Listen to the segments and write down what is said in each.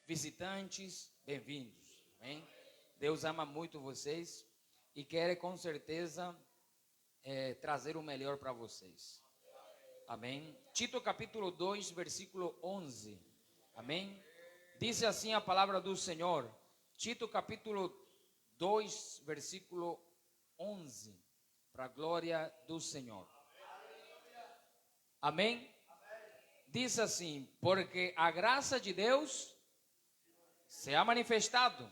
visitantes, bem-vindos. Amém? Deus ama muito vocês e quer com certeza trazer o melhor para vocês. Amém? Tito capítulo 2, versículo 11. Amém? Diz assim a palavra do Senhor. Tito capítulo 2, versículo 11. Para a glória do Senhor. Amém? Diz assim: porque a graça de Deus se ha manifestado,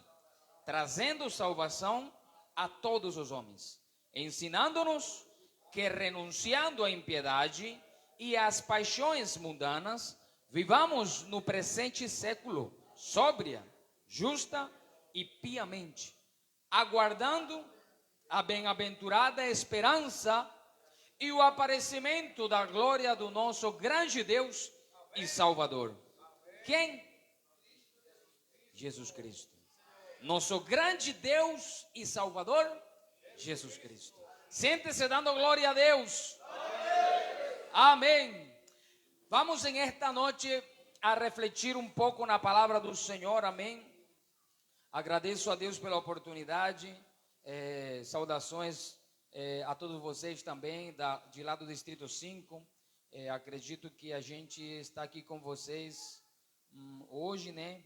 trazendo salvação a todos os homens, ensinando-nos que, renunciando à impiedade e às paixões mundanas, vivamos no presente século sóbria, justa e piamente, aguardando a bem-aventurada esperança e o aparecimento da glória do nosso grande Deus e Salvador. Quem? Jesus Cristo. Nosso grande Deus e Salvador, Jesus Cristo. Sente-se dando glória a Deus. Amém. Vamos em esta noite a refletir um pouco na palavra do Senhor. Amém. Agradeço a Deus pela oportunidade. Saudações a todos vocês também de lá do Distrito 5. Acredito que a gente está aqui com vocês hoje, né?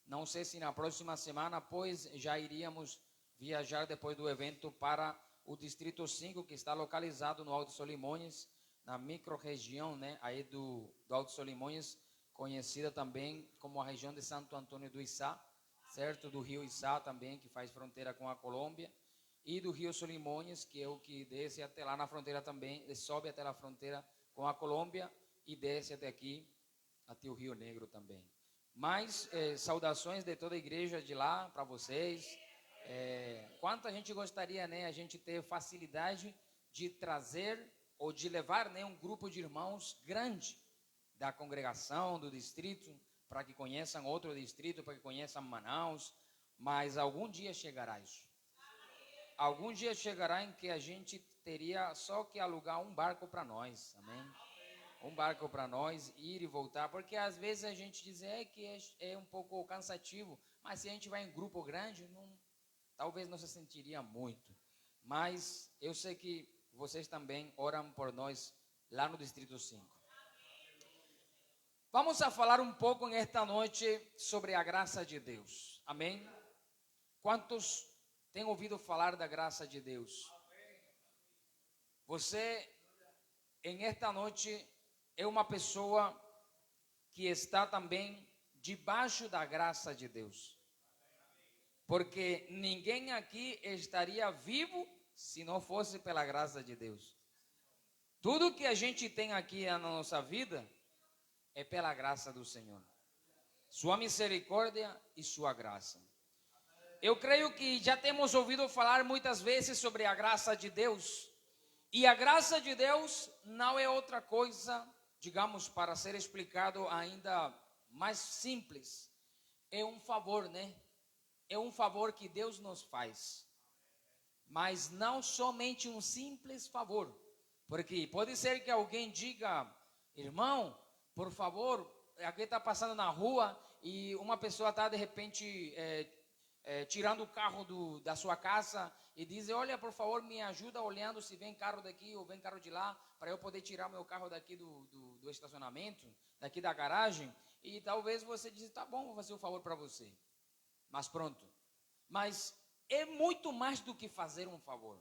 Não sei se na próxima semana, pois já iríamos viajar depois do evento para o Distrito 5, que está localizado no Alto Solimões, na micro-região, né, aí do Alto Solimões, conhecida também como a região de Santo Antônio do Içá, certo? Do rio Içá também, que faz fronteira com a Colômbia, e do rio Solimões, que é o que desce até lá na fronteira também, sobe até a fronteira com a Colômbia e desce até aqui, até o Rio Negro também. Mas saudações de toda a igreja de lá para vocês. Quanta gente gostaria, né, a gente ter facilidade de trazer ou de levar, né, um grupo de irmãos grande da congregação, do distrito, para que conheçam outro distrito, para que conheçam Manaus. Mas algum dia chegará isso. Algum dia chegará em que a gente teria só que alugar um barco para nós. Amém? Um barco para nós ir e voltar, porque às vezes a gente diz que é um pouco cansativo, mas se a gente vai em grupo grande, talvez não se sentiria muito. Mas eu sei que vocês também oram por nós lá no Distrito 5. Vamos a falar um pouco nesta noite sobre a graça de Deus. Amém? Quantos têm ouvido falar da graça de Deus? Você, em esta noite, é uma pessoa que está também debaixo da graça de Deus. Porque ninguém aqui estaria vivo se não fosse pela graça de Deus. Tudo que a gente tem aqui na nossa vida é pela graça do Senhor. Sua misericórdia e sua graça. Eu creio que já temos ouvido falar muitas vezes sobre a graça de Deus. E a graça de Deus não é outra coisa, digamos, para ser explicado ainda mais simples, é um favor, né? É um favor que Deus nos faz. Mas não somente um simples favor. Porque pode ser que alguém diga: irmão, por favor, aqui está passando na rua e uma pessoa está de repente tirando o carro da sua casa e diz: olha, por favor, me ajuda olhando se vem carro daqui ou vem carro de lá, para eu poder tirar meu carro daqui do estacionamento, daqui da garagem. E talvez você diz: tá bom, vou fazer um favor para você. Mas pronto. Mas é muito mais do que fazer um favor.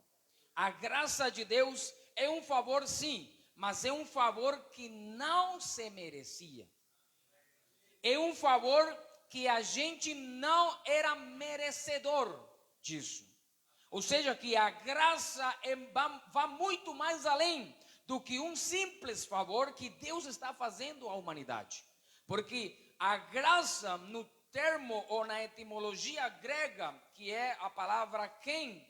A graça de Deus é um favor, sim, mas é um favor que não se merecia. É um favor que a gente não era merecedor disso. Ou seja, que a graça vai muito mais além do que um simples favor que Deus está fazendo à humanidade. Porque a graça, no termo ou na etimologia grega, que é a palavra quem,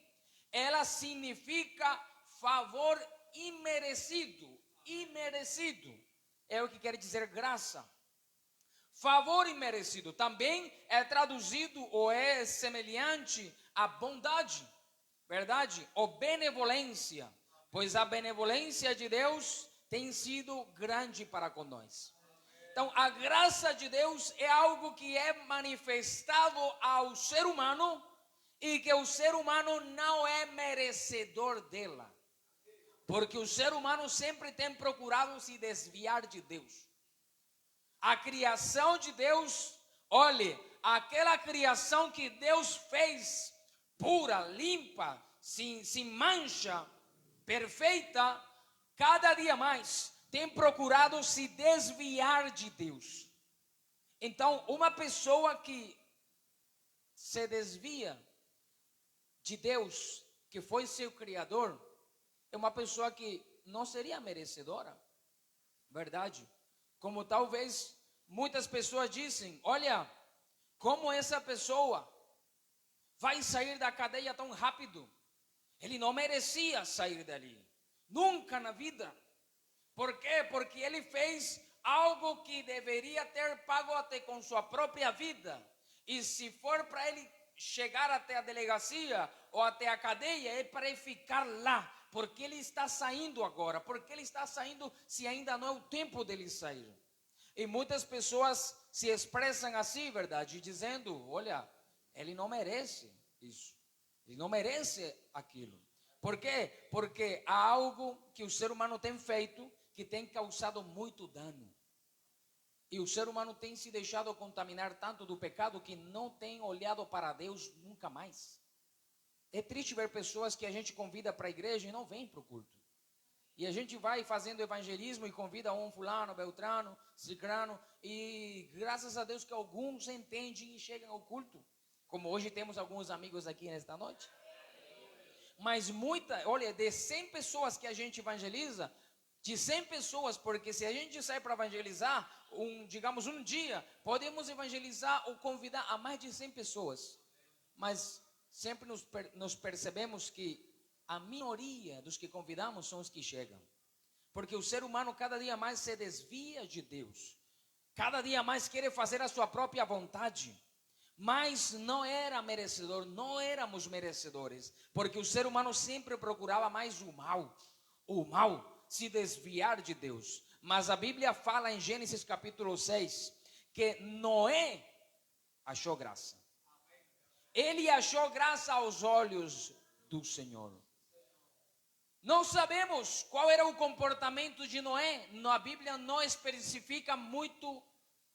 ela significa favor imerecido. Imerecido é o que quer dizer graça. Favor imerecido também é traduzido ou é semelhante à bondade, verdade? Ou benevolência, pois a benevolência de Deus tem sido grande para com nós. Então, a graça de Deus é algo que é manifestado ao ser humano e que o ser humano não é merecedor dela. Porque o ser humano sempre tem procurado se desviar de Deus. A criação de Deus, olhe, aquela criação que Deus fez, pura, limpa, sem mancha, perfeita, cada dia mais tem procurado se desviar de Deus. Então, uma pessoa que se desvia de Deus, que foi seu Criador, é uma pessoa que não seria merecedora, verdade? Como talvez muitas pessoas dizem, olha, como essa pessoa vai sair da cadeia tão rápido? Ele não merecia sair dali, nunca na vida. Por quê? Porque ele fez algo que deveria ter pago até com sua própria vida. E se for para ele chegar até a delegacia ou até a cadeia, é para ele ficar lá. Porque ele está saindo agora. Porque ele está saindo se ainda não é o tempo dele sair. E muitas pessoas se expressam assim, verdade? Dizendo, olha, ele não merece isso. Ele não merece aquilo. Por quê? Porque há algo que o ser humano tem feito que tem causado muito dano. E o ser humano tem se deixado contaminar tanto do pecado que não tem olhado para Deus nunca mais. É triste ver pessoas que a gente convida para a igreja e não vêm para o culto. E a gente vai fazendo evangelismo e convida um fulano, beltrano, cicrano, e graças a Deus que alguns entendem e chegam ao culto. Como hoje temos alguns amigos aqui nesta noite. Mas olha, de 100 pessoas que a gente evangeliza, de 100 pessoas, porque se a gente sair para evangelizar, digamos um dia, podemos evangelizar ou convidar a mais de 100 pessoas. Mas sempre nos percebemos que a minoria dos que convidamos são os que chegam. Porque o ser humano cada dia mais se desvia de Deus. Cada dia mais quer fazer a sua própria vontade. Mas não era merecedor, não éramos merecedores. Porque o ser humano sempre procurava mais o mal. O mal. Se desviar de Deus. Mas a Bíblia fala em Gênesis capítulo 6 que Noé achou graça. Ele achou graça aos olhos do Senhor. Não sabemos qual era o comportamento de Noé. A Bíblia não especifica muito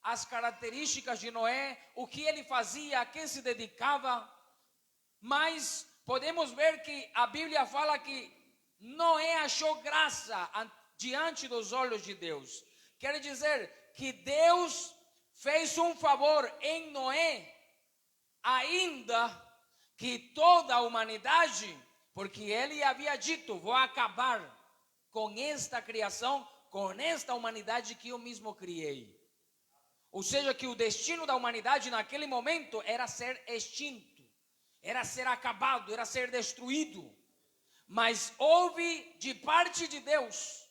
as características de Noé, o que ele fazia, a quem se dedicava. Mas podemos ver que a Bíblia fala que Noé achou graça diante dos olhos de Deus. Quer dizer que Deus fez um favor em Noé, ainda que toda a humanidade, porque ele havia dito, vou acabar com esta criação, com esta humanidade que eu mesmo criei. Ou seja, que o destino da humanidade naquele momento era ser extinto, era ser acabado, era ser destruído. Mas houve de parte de Deus,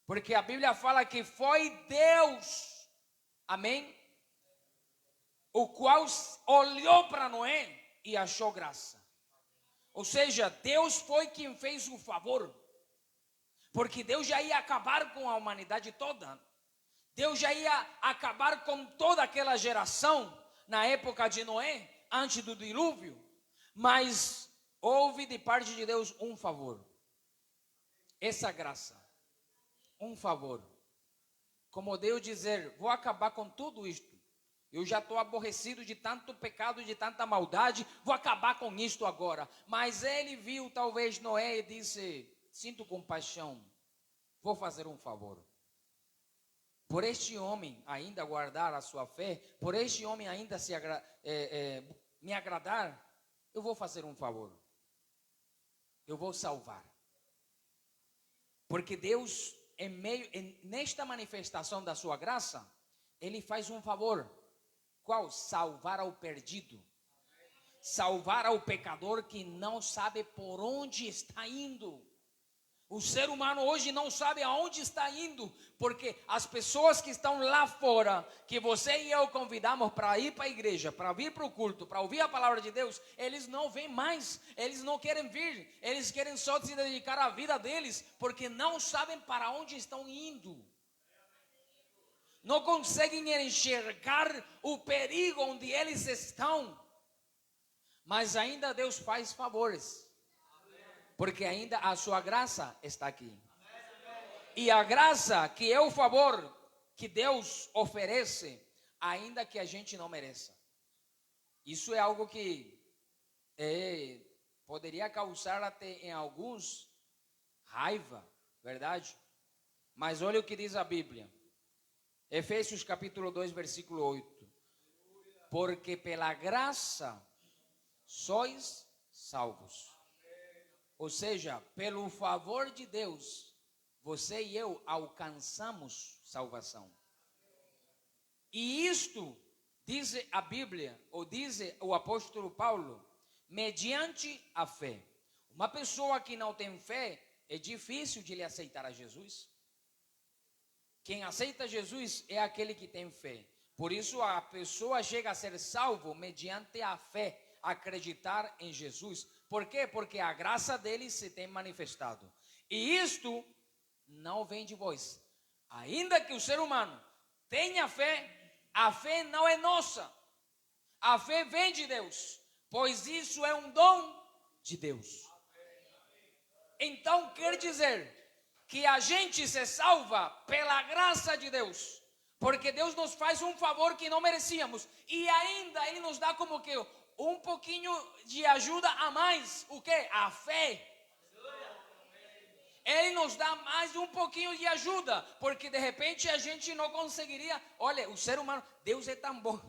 porque a Bíblia fala que foi Deus, amém? O qual olhou para Noé e achou graça. Ou seja, Deus foi quem fez o favor, porque Deus já ia acabar com a humanidade toda. Deus já ia acabar com toda aquela geração na época de Noé, antes do dilúvio. Mas houve de parte de Deus um favor. Essa graça. Um favor. Como Deus dizer, vou acabar com tudo isto. Eu já estou aborrecido de tanto pecado, de tanta maldade, vou acabar com isto agora. Mas ele viu talvez Noé e disse, sinto compaixão, vou fazer um favor. Por este homem ainda guardar a sua fé, por este homem ainda me agradar, eu vou fazer um favor. Eu vou salvar. Porque Deus, nesta manifestação da sua graça, Ele faz um favor. Qual? Salvar ao perdido. Salvar ao pecador que não sabe por onde está indo. O ser humano hoje não sabe aonde está indo, porque as pessoas que estão lá fora, que você e eu convidamos para ir para a igreja, para vir para o culto, para ouvir a palavra de Deus, eles não vêm mais, eles não querem vir, eles querem só se dedicar à vida deles, porque não sabem para onde estão indo. não conseguem enxergar o perigo onde eles estão. Mas ainda Deus faz favores, porque ainda a sua graça está aqui. E a graça, que é o favor que Deus oferece, ainda que a gente não mereça. Isso é algo que poderia causar até em alguns raiva, verdade? Mas olha o que diz a Bíblia. Efésios capítulo 2, versículo 8. Porque pela graça sois salvos. Ou seja, pelo favor de Deus, você e eu alcançamos salvação. E isto, diz a Bíblia, ou diz o apóstolo Paulo, mediante a fé. Uma pessoa que não tem fé, é difícil de lhe aceitar a Jesus. Quem aceita Jesus é aquele que tem fé. Por isso a pessoa chega a ser salvo mediante a fé, acreditar em Jesus. Por quê? Porque a graça dele se tem manifestado. E isto não vem de vós. Ainda que o ser humano tenha fé, a fé não é nossa. A fé vem de Deus, pois isso é um dom de Deus. Então quer dizer que a gente se salva pela graça de Deus, porque Deus nos faz um favor que não merecíamos, e ainda Ele nos dá como que um pouquinho de ajuda a mais. O que? A fé. Ele nos dá mais um pouquinho de ajuda, porque de repente a gente não conseguiria. Olha, o ser humano, Deus é tão bom.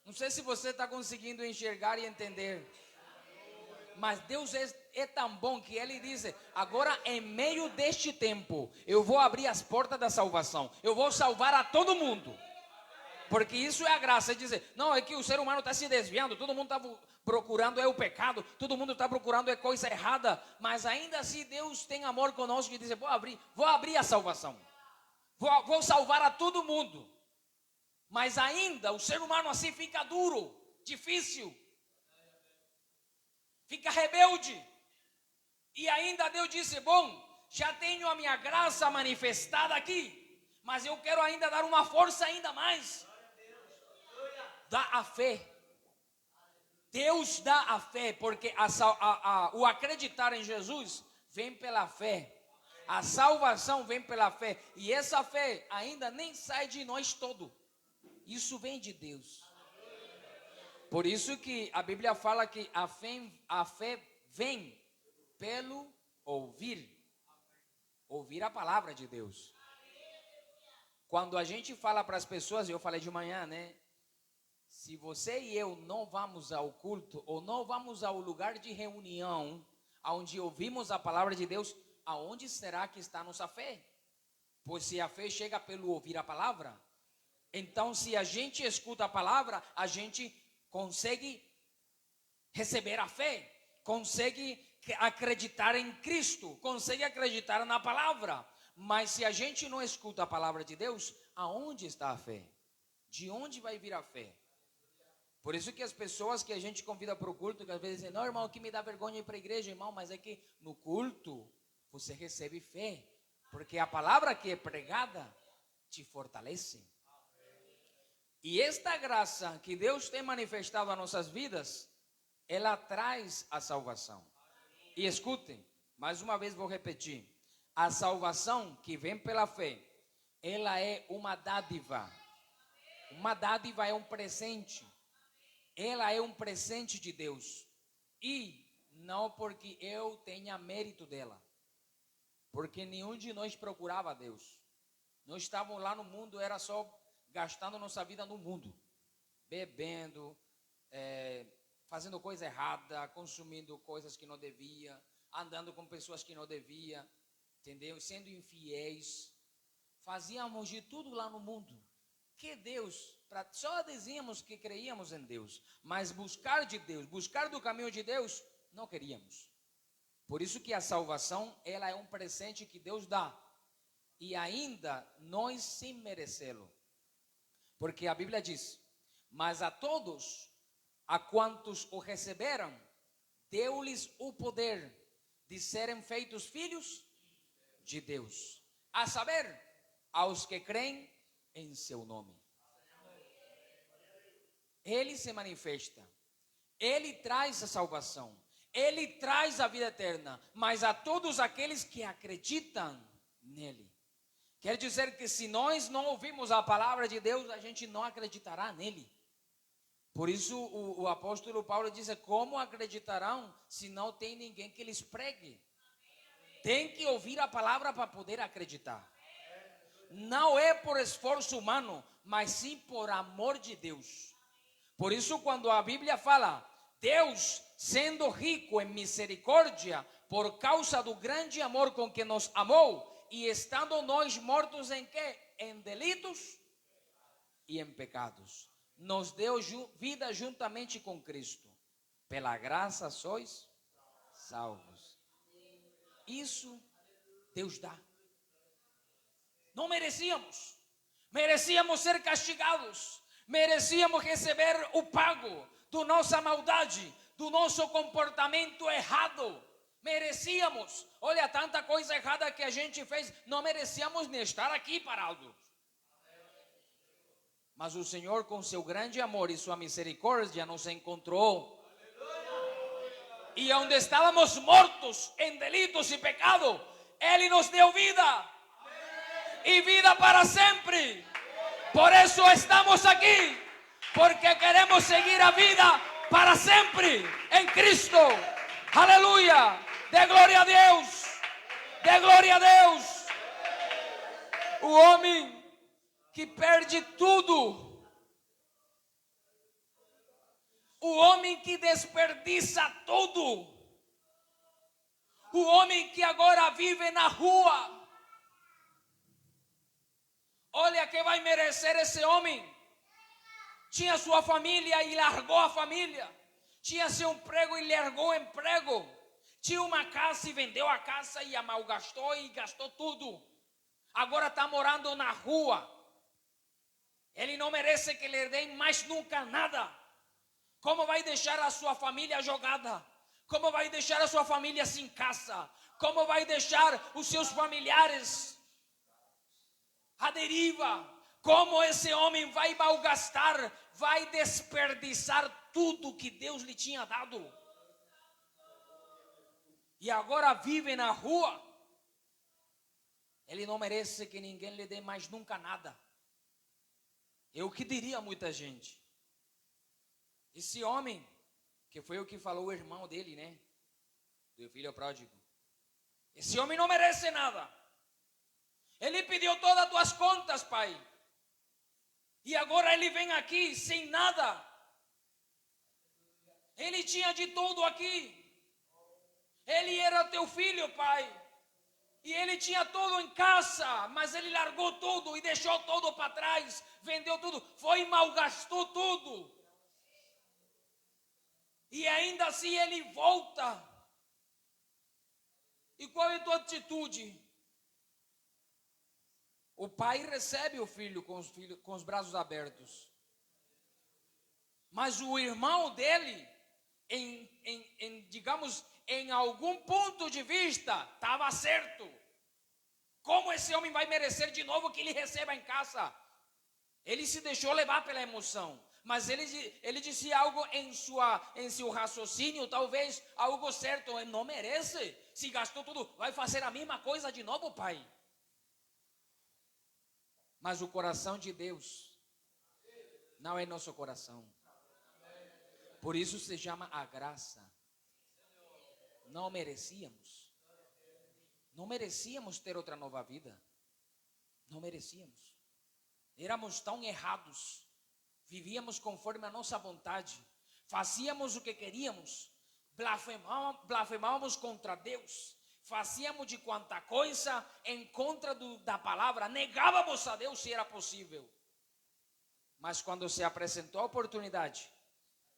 Não sei se você está conseguindo enxergar e entender, mas Deus é tão bom que Ele diz: agora em meio deste tempo, eu vou abrir as portas da salvação, eu vou salvar a todo mundo. Porque isso é a graça, é dizer, não, é que o ser humano está se desviando, todo mundo está procurando o pecado, todo mundo está procurando coisa errada, mas ainda assim Deus tem amor conosco e diz, vou abrir a salvação, vou salvar a todo mundo. Mas ainda o ser humano assim fica duro, difícil, fica rebelde, e ainda Deus disse, bom, já tenho a minha graça manifestada aqui, mas eu quero ainda dar uma força ainda mais. Dá a fé. Deus dá a fé, porque o acreditar em Jesus vem pela fé. A salvação vem pela fé. E essa fé ainda nem sai de nós todo. Isso vem de Deus. Por isso que a Bíblia fala que a fé vem pelo ouvir. Ouvir a palavra de Deus. Quando a gente fala para as pessoas, eu falei de manhã, né? Se você e eu não vamos ao culto, ou não vamos ao lugar de reunião, onde ouvimos a palavra de Deus, aonde será que está a nossa fé? Pois se a fé chega pelo ouvir a palavra, então se a gente escuta a palavra, a gente consegue receber a fé, consegue acreditar em Cristo, consegue acreditar na palavra. Mas se a gente não escuta a palavra de Deus, aonde está a fé? De onde vai vir a fé? Por isso que as pessoas que a gente convida para o culto, que às vezes dizem, não, irmão, que me dá vergonha ir para a igreja, irmão, mas é que no culto você recebe fé, porque a palavra que é pregada te fortalece. E esta graça que Deus tem manifestado às nossas vidas, ela traz a salvação. E escutem, mais uma vez vou repetir, a salvação que vem pela fé, ela é uma dádiva. Uma dádiva é um presente. Ela é um presente de Deus. E não porque eu tenha mérito dela. Porque nenhum de nós procurava Deus. Nós estávamos lá no mundo, era só gastando nossa vida no mundo. Bebendo, fazendo coisa errada, consumindo coisas que não devia, andando com pessoas que não devia, entendeu? Sendo infiéis. Fazíamos de tudo lá no mundo. Que Deus, só dizíamos que creíamos em Deus, mas buscar de Deus, buscar do caminho de Deus, não queríamos. Por isso que a salvação, ela é um presente que Deus dá, e ainda nós sem merecê-lo. Porque a Bíblia diz, mas a todos, a quantos o receberam, deu-lhes o poder de serem feitos filhos de Deus. A saber, aos que creem em seu nome. Ele se manifesta, ele traz a salvação, ele traz a vida eterna, mas a todos aqueles que acreditam nele. Quer dizer que se nós não ouvimos a palavra de Deus, a gente não acreditará nele. Por isso o apóstolo Paulo diz: como acreditarão se não tem ninguém que lhes pregue? Tem que ouvir a palavra para poder acreditar. Não é por esforço humano, mas sim por amor de Deus. Por isso quando a Bíblia fala, Deus sendo rico em misericórdia, por causa do grande amor com que nos amou, e estando nós mortos em quê? Em delitos e em pecados, nos deu vida juntamente com Cristo. Pela graça sois salvos. Isso Deus dá. Não merecíamos. Merecíamos ser castigados. Merecíamos receber o pago da nossa maldade, do nosso comportamento errado. Merecíamos. Olha, tanta coisa errada que a gente fez. Não merecíamos nem estar aqui parados. Mas o Senhor, com seu grande amor e sua misericórdia, nos encontrou. E onde estávamos mortos em delitos e pecado, Ele nos deu vida. E vida para sempre. Por isso estamos aqui. Porque queremos seguir a vida para sempre em Cristo. Aleluia. Dê glória a Deus. Dê glória a Deus. O homem que perde tudo. O homem que desperdiça tudo. O homem que agora vive na rua. Olha que vai merecer esse homem. Tinha sua família e largou a família. Tinha seu emprego e largou o emprego. Tinha uma casa e vendeu a casa e malgastou e gastou tudo. Agora está morando na rua. Ele não merece que lhe deem mais nunca nada. Como vai deixar a sua família jogada? Como vai deixar a sua família sem casa? Como vai deixar os seus familiares à deriva? Como esse homem vai malgastar, vai desperdiçar tudo que Deus lhe tinha dado? E agora vive na rua. Ele não merece que ninguém lhe dê mais nunca nada. É o que diria muita gente. Esse homem, que foi o que falou o irmão dele, né? Do filho pródigo. Esse homem não merece nada. Ele pediu todas as tuas contas, pai. E agora ele vem aqui sem nada. Ele tinha de tudo aqui. Ele era teu filho, pai. E ele tinha tudo em casa, mas ele largou tudo e deixou tudo para trás. Vendeu tudo, foi e malgastou tudo. E ainda assim ele volta. E qual é a tua atitude? O pai recebe o filho com os braços abertos. Mas o irmão dele, digamos, em algum ponto de vista, estava certo. Como esse homem vai merecer de novo que ele receba em casa? Ele se deixou levar pela emoção. Mas ele disse algo em seu raciocínio, talvez algo certo. Ele não merece. Se gastou tudo, vai fazer a mesma coisa de novo, pai. Mas o coração de Deus não é nosso coração. Por isso se chama a graça. Não merecíamos. Não merecíamos ter outra nova vida. Não merecíamos. Éramos tão errados. Vivíamos conforme a nossa vontade. Fazíamos o que queríamos. Blasfemávamos contra Deus. Fazíamos de quanta coisa em contra da palavra. Negávamos a Deus se era possível. Mas quando se apresentou a oportunidade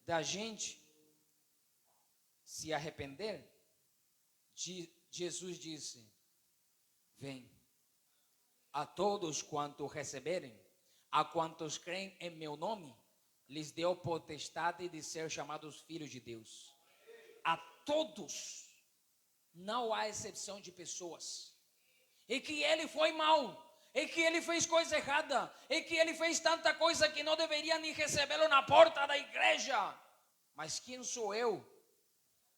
da gente se arrepender, Jesus disse: vem, a todos quantos receberem, a quantos creem em meu nome, lhes deu potestade de ser chamados filhos de Deus. A todos, não há exceção de pessoas. E que ele foi mau, é que ele fez coisa errada, é que ele fez tanta coisa que não deveria nem recebê-lo na porta da igreja. Mas quem sou eu?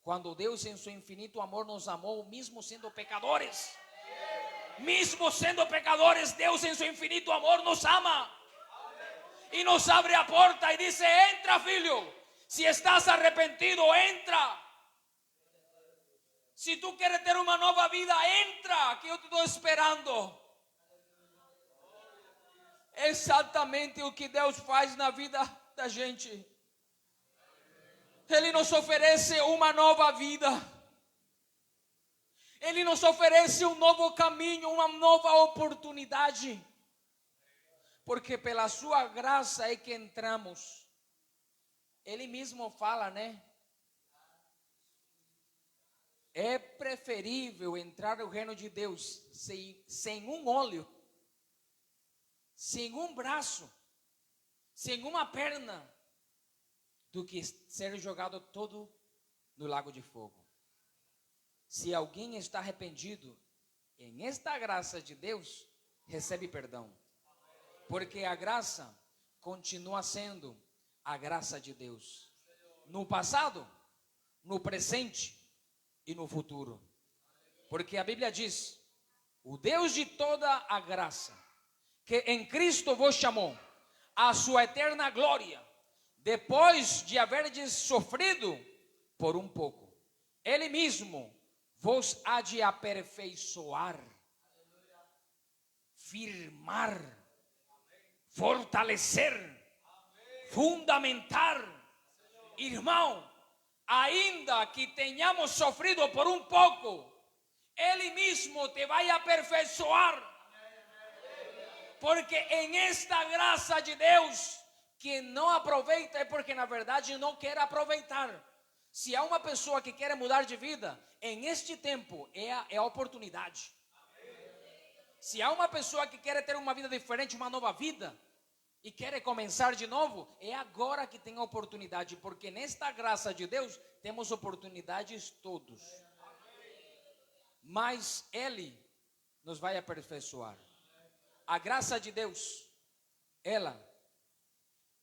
Quando Deus em seu infinito amor nos amou, mesmo sendo pecadores. Mesmo sendo pecadores, Deus em seu infinito amor nos ama. E nos abre a porta e diz: entra, filho. Se estás arrependido, entra. Se tu queres ter uma nova vida, entra, que eu te estou esperando. É exatamente o que Deus faz na vida da gente. Ele nos oferece uma nova vida. Ele nos oferece um novo caminho, uma nova oportunidade. Porque pela sua graça é que entramos. Ele mesmo fala, né? É preferível entrar no reino de Deus sem um olho, sem um braço, sem uma perna, do que ser jogado todo no lago de fogo. Se alguém está arrependido, em esta graça de Deus, recebe perdão. Porque a graça continua sendo a graça de Deus. No passado, no presente e no futuro. Porque a Bíblia diz: o Deus de toda a graça, que em Cristo vos chamou a sua eterna glória, depois de haverdes sofrido por um pouco, Ele mesmo vos há de aperfeiçoar, firmar, fortalecer, fundamentar. Irmão, ainda que tenhamos sofrido por um pouco, Ele mesmo te vai aperfeiçoar. Porque em esta graça de Deus, quem não aproveita é porque na verdade não quer aproveitar. Se há uma pessoa que quer mudar de vida, em este tempo é a oportunidade. Se há uma pessoa que quer ter uma vida diferente, uma nova vida, e quer começar de novo, é agora que tem a oportunidade. Porque nesta graça de Deus, temos oportunidades todos. Mas Ele nos vai aperfeiçoar. A graça de Deus, ela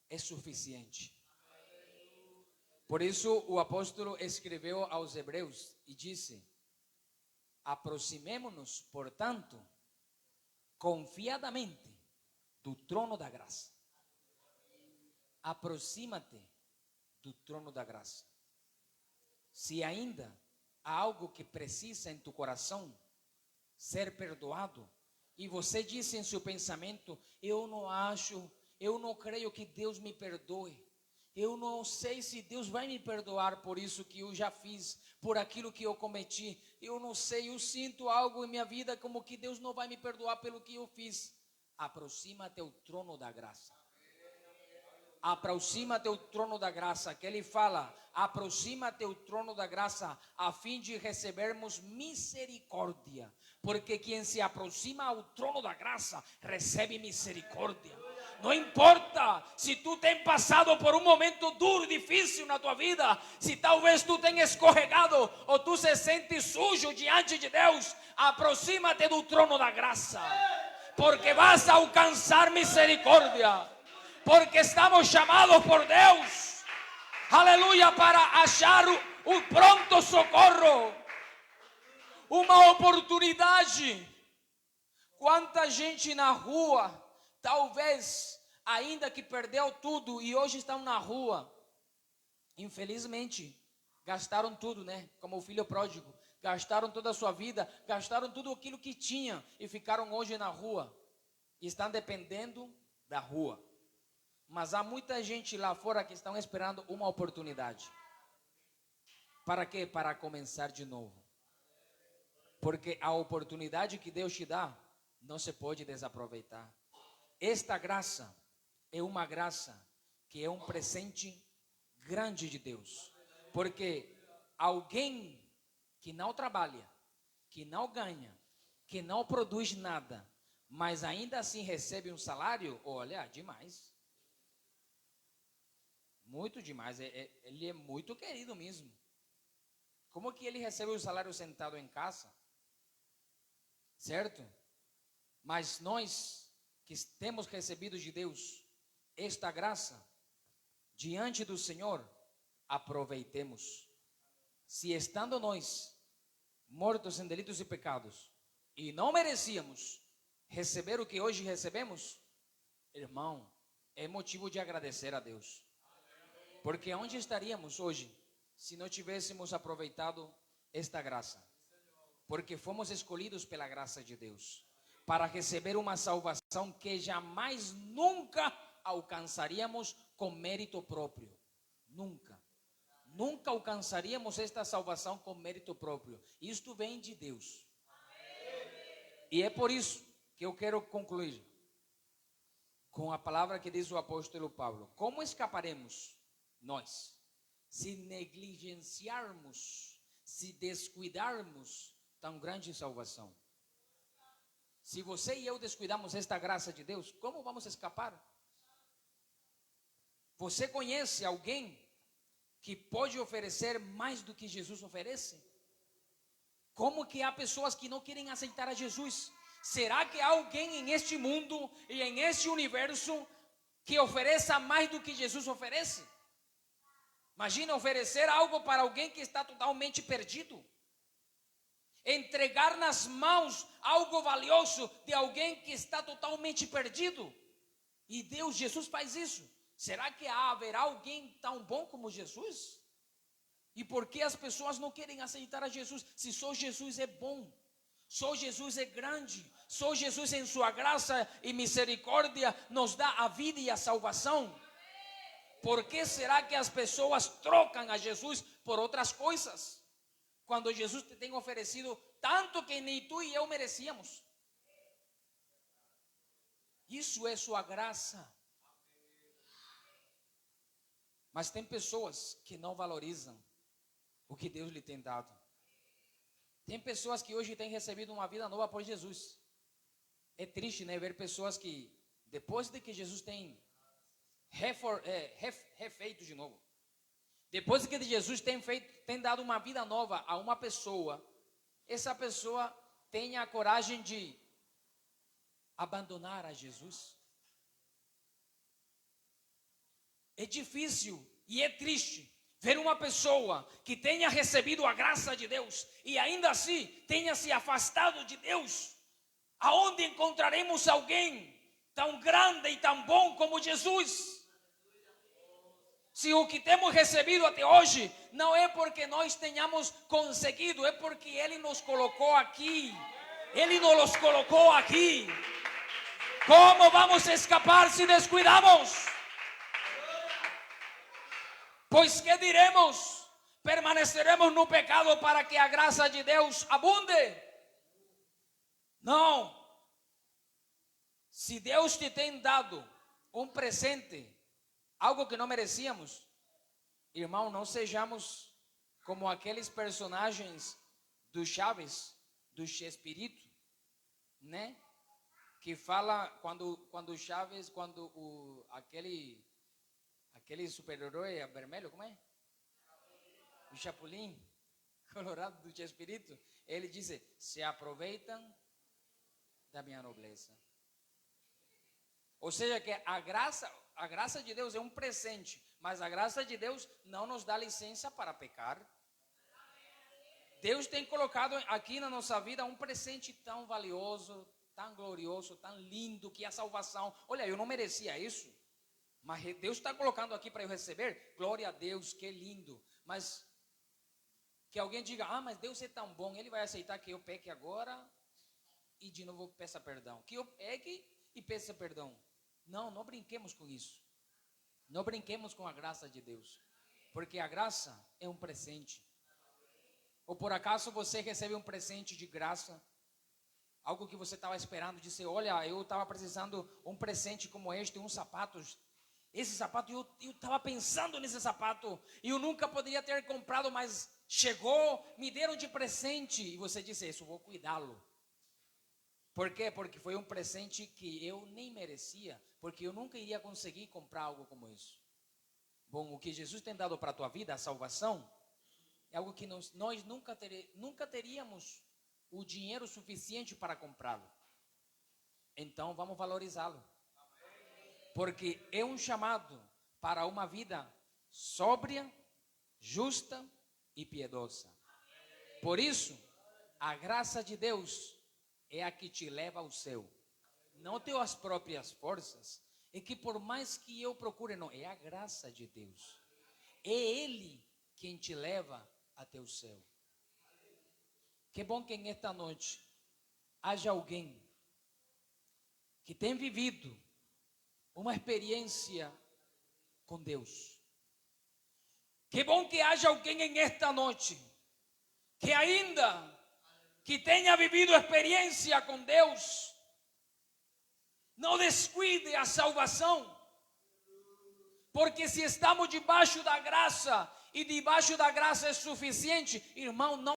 é suficiente. Por isso o apóstolo escreveu aos Hebreus e disse: aproximemo-nos, portanto, confiadamente do trono da graça. Aproxima-te do trono da graça. Se ainda há algo que precisa em tu coração ser perdoado, e você disse em seu pensamento: eu não creio que Deus me perdoe. Eu não sei se Deus vai me perdoar por isso que eu já fiz, por aquilo que eu cometi. Eu não sei, eu sinto algo em minha vida como que Deus não vai me perdoar pelo que eu fiz. Aproxima-te ao trono da graça. Aproxima-te ao trono da graça, que ele fala: aproxima-te ao trono da graça, a fim de recebermos misericórdia. Porque quem se aproxima ao trono da graça, recebe misericórdia. Não importa se tu tem passado por um momento duro, difícil na tua vida, se talvez tu tenha escorregado, ou tu se sente sujo diante de Deus, aproxima-te do trono da graça, porque vas a alcançar misericórdia. Porque estamos chamados por Deus, aleluia, para achar o pronto socorro, uma oportunidade. Quanta gente na rua, talvez ainda que perdeu tudo e hoje estão na rua, infelizmente, gastaram tudo, né? Como o filho pródigo, gastaram toda a sua vida, gastaram tudo aquilo que tinham e ficaram hoje na rua, e estão dependendo da rua. Mas há muita gente lá fora que estão esperando uma oportunidade. Para quê? Para começar de novo. Porque a oportunidade que Deus te dá, não se pode desaproveitar. Esta graça é uma graça que é um presente grande de Deus. Porque alguém que não trabalha, que não ganha, que não produz nada, mas ainda assim recebe um salário, olha, demais. Muito demais, ele é muito querido mesmo. Como que ele recebe o salário sentado em casa? Certo? Mas nós que temos recebido de Deus esta graça, diante do Senhor, aproveitemos. Se estando nós mortos em delitos e pecados, e não merecíamos receber o que hoje recebemos, irmão, é motivo de agradecer a Deus. Porque onde estaríamos hoje se não tivéssemos aproveitado esta graça? Porque fomos escolhidos pela graça de Deus para receber uma salvação que jamais, nunca alcançaríamos com mérito próprio. Nunca alcançaríamos esta salvação com mérito próprio. Isto vem de Deus. E é por isso que eu quero concluir com a palavra que diz o apóstolo Paulo. Como escaparemos nós se negligenciarmos, se descuidarmos tão grande salvação? Se você e eu descuidamos esta graça de Deus, como vamos escapar? Você conhece alguém que pode oferecer mais do que Jesus oferece? Como que há pessoas que não querem aceitar a Jesus? Será que há alguém em este mundo e em este universo que ofereça mais do que Jesus oferece? Imagina oferecer algo para alguém que está totalmente perdido. Entregar nas mãos algo valioso de alguém que está totalmente perdido. E Deus, Jesus faz isso. Será que haverá alguém tão bom como Jesus? E por que as pessoas não querem aceitar a Jesus? Se só Jesus é bom, só Jesus é grande, só Jesus em sua graça e misericórdia nos dá a vida e a salvação. Por que será que as pessoas trocam a Jesus por outras coisas? Quando Jesus te tem oferecido tanto que nem tu e eu merecíamos. Isso é sua graça. Mas tem pessoas que não valorizam o que Deus lhe tem dado. Tem pessoas que hoje têm recebido uma vida nova por Jesus. É triste, né, ver pessoas que depois de que Jesus tem refeito de novo, depois de que Jesus tem dado uma vida nova a uma pessoa, essa pessoa tem a coragem de abandonar a Jesus. É difícil e é triste ver uma pessoa que tenha recebido a graça de Deus e ainda assim tenha se afastado de Deus. Aonde encontraremos alguém tão grande e tão bom como Jesus? Se o que temos recebido até hoje não é porque nós tenhamos conseguido, é porque Ele nos colocou aqui. Ele nos colocou aqui. Como vamos escapar se descuidamos? Pois que diremos? Permaneceremos no pecado para que a graça de Deus abunde? Não. Se Deus te tem dado um presente, algo que não merecíamos, irmão, não sejamos como aqueles personagens do Chaves, do Chespirito, né? Que fala quando Chaves, aquele super-herói vermelho, como é? O Chapolin Colorado do Chespirito, ele diz: se aproveitam da minha nobreza. Ou seja, que a graça de Deus é um presente, mas a graça de Deus não nos dá licença para pecar. Deus tem colocado aqui na nossa vida um presente tão valioso, tão glorioso, tão lindo, que é a salvação. Olha, eu não merecia isso, mas Deus está colocando aqui para eu receber. Glória a Deus, que lindo. Mas que alguém diga: mas Deus é tão bom, Ele vai aceitar que eu peque agora e de novo peça perdão. Que eu peque e peça perdão. Não brinquemos com isso. Não brinquemos com a graça de Deus. Porque a graça é um presente. Ou por acaso você recebe um presente de graça? Algo que você estava esperando, dizer: olha, eu estava precisando um presente como este, uns sapatos. Esse sapato, eu estava pensando nesse sapato. E eu nunca poderia ter comprado, mas chegou, me deram de presente. E você disse: isso, vou cuidá-lo. Por quê? Porque foi um presente que eu nem merecia, porque eu nunca iria conseguir comprar algo como isso. Bom, o que Jesus tem dado para a tua vida, a salvação, é algo que nós nunca teríamos o dinheiro suficiente para comprá-lo. então vamos valorizá-lo. Porque é um chamado para uma vida sóbria, justa e piedosa. Por isso, a graça de Deus é a que te leva ao céu. Não teus próprias forças. É que por mais que eu procure, não, é a graça de Deus. É Ele quem te leva até o céu. Que bom que nesta noite haja alguém que tem vivido uma experiência com Deus. Que bom que haja alguém em esta noite que ainda que tenha vivido experiência com Deus, não descuide a salvação. Porque se estamos debaixo da graça e debaixo da graça é suficiente, irmão, não